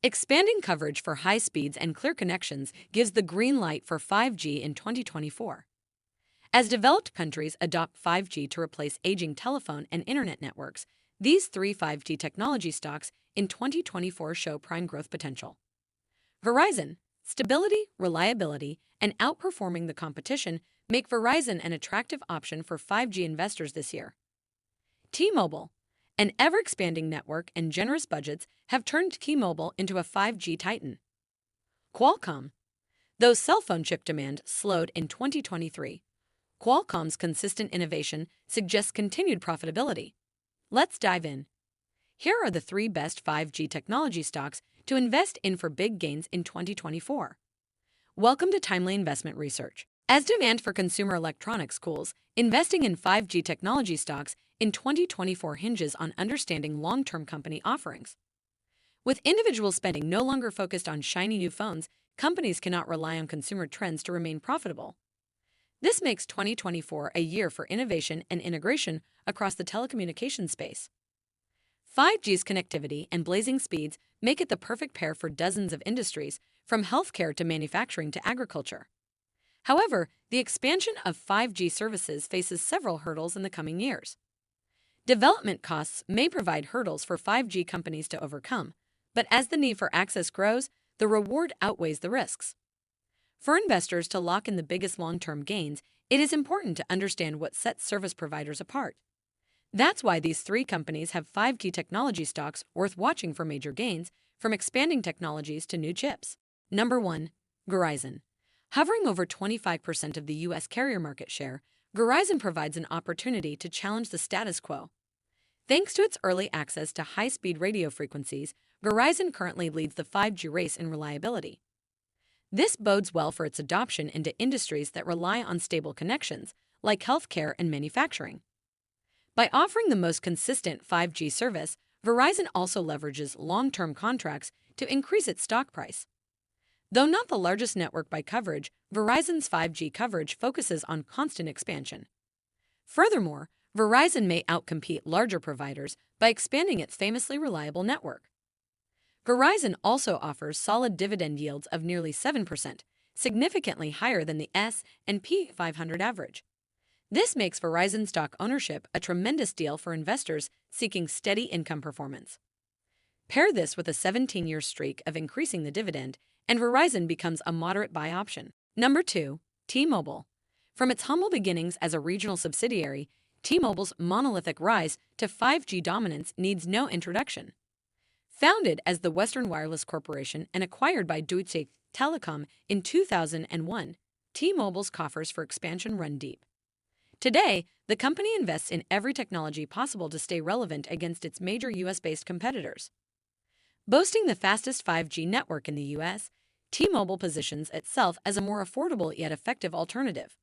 Expanding coverage for high speeds and clear connections gives the green light for 5G in 2024. As developed countries adopt 5G to replace aging telephone and internet networks, these three 5G technology stocks in 2024 show prime growth potential. Verizon: stability, reliability, and outperforming the competition make Verizon an attractive option for 5G investors this year. T-Mobile: an ever-expanding network and generous budgets have turned T-Mobile into a 5G titan. Qualcomm: though cell phone chip demand slowed in 2023, Qualcomm's consistent innovation suggests continued profitability. Let's dive in. Here are the three best 5G technology stocks to invest in for big gains in 2024. Welcome to Timely Investment Research. As demand for consumer electronics cools, investing in 5G technology stocks in 2024 hinges on understanding long-term company offerings. With individual spending no longer focused on shiny new phones, companies cannot rely on consumer trends to remain profitable. This makes 2024 a year for innovation and integration across the telecommunications space. 5G's connectivity and blazing speeds make it the perfect pair for dozens of industries, from healthcare to manufacturing to agriculture. However, the expansion of 5G services faces several hurdles in the coming years. Development costs may provide hurdles for 5G companies to overcome, but as the need for access grows, the reward outweighs the risks. For investors to lock in the biggest long-term gains, it is important to understand what sets service providers apart. That's why these three companies have 5G technology stocks worth watching for major gains, from expanding technologies to new chips. Number 1. Verizon. Hovering over 25% of the U.S. carrier market share, Verizon provides an opportunity to challenge the status quo. Thanks to its early access to high-speed radio frequencies, Verizon currently leads the 5G race in reliability. This bodes well for its adoption into industries that rely on stable connections, like healthcare and manufacturing. By offering the most consistent 5G service, Verizon also leverages long-term contracts to increase its stock price. Though not the largest network by coverage, Verizon's 5G coverage focuses on constant expansion. Furthermore, Verizon may outcompete larger providers by expanding its famously reliable network. Verizon also offers solid dividend yields of nearly 7%, significantly higher than the S&P 500 average. This makes Verizon stock ownership a tremendous deal for investors seeking steady income performance. Pair this with a 17-year streak of increasing the dividend, and Verizon becomes a moderate buy option. Number 2. T-Mobile. From its humble beginnings as a regional subsidiary, T-Mobile's monolithic rise to 5G dominance needs no introduction. Founded as the Western Wireless Corporation and acquired by Deutsche Telekom in 2001, T-Mobile's coffers for expansion run deep. Today, the company invests in every technology possible to stay relevant against its major U.S.-based competitors. Boasting the fastest 5G network in the U.S., T-Mobile positions itself as a more affordable yet effective alternative.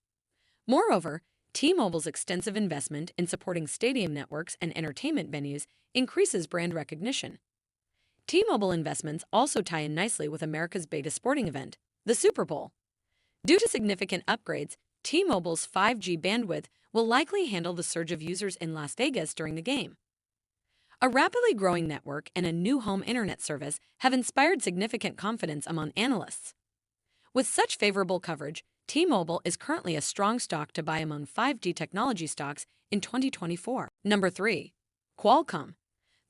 Moreover, T-Mobile's extensive investment in supporting stadium networks and entertainment venues increases brand recognition. T-Mobile investments also tie in nicely with America's biggest sporting event, the Super Bowl. Due to significant upgrades, T-Mobile's 5G bandwidth will likely handle the surge of users in Las Vegas during the game. A rapidly growing network and a new home internet service have inspired significant confidence among analysts. With such favorable coverage, T-Mobile is currently a strong stock to buy among 5G technology stocks in 2024. Number 3. Qualcomm.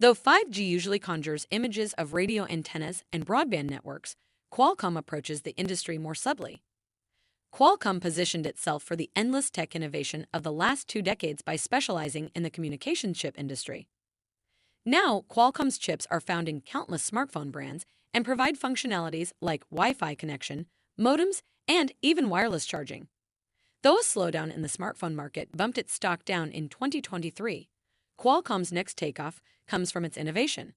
Though 5G usually conjures images of radio antennas and broadband networks, Qualcomm approaches the industry more subtly. Qualcomm positioned itself for the endless tech innovation of the last 2 decades by specializing in the communications chip industry. Now, Qualcomm's chips are found in countless smartphone brands and provide functionalities like Wi-Fi connection, modems, and even wireless charging. Though a slowdown in the smartphone market bumped its stock down in 2023, Qualcomm's next takeoff comes from its innovation.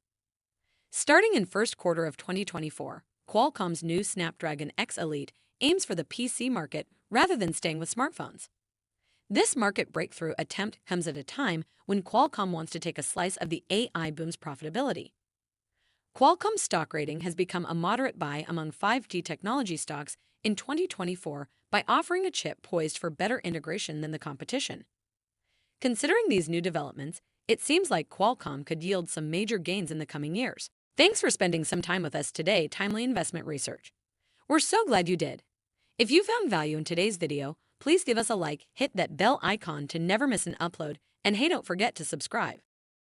Starting in first quarter of 2024, Qualcomm's new Snapdragon X Elite aims for the PC market rather than staying with smartphones. This market breakthrough attempt comes at a time when Qualcomm wants to take a slice of the AI boom's profitability. Qualcomm's stock rating has become a moderate buy among 5G technology stocks in 2024 by offering a chip poised for better integration than the competition. Considering these new developments, it seems like Qualcomm could yield some major gains in the coming years. Thanks for spending some time with us today, Timely Investment Research. We're so glad you did. If you found value in today's video, please give us a like, hit that bell icon to never miss an upload, and hey, don't forget to subscribe.